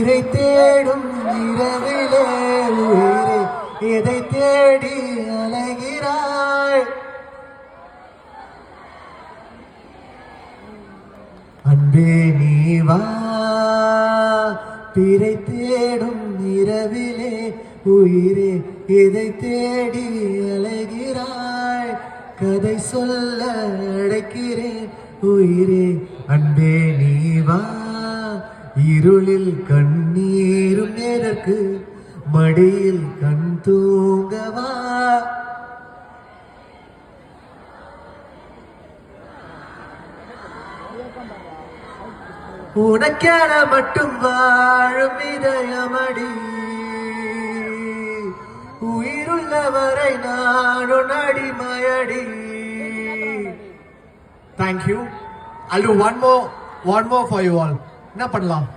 உயிரை தேடும் இரவிலே உயிரை எதை தேடி அலைகிறாய் அன்பே நீ வா பிறை தேடும் இரவிலே உயிரே எதை தேடி அலைகிறாய் கதை சொல்ல அழைக்கிறேன் உயிரே அன்பே நீ வா இருளில் கண்ணீரும் எதற்கு மடியில் கண் தூங்கவா உனக்கென மட்டும் வாழும் இதயமடி உயிருள்ளவரை நானும் அடிமையடி. Thank you. I'll do one more for you all. என்ன பண்ணலாம்?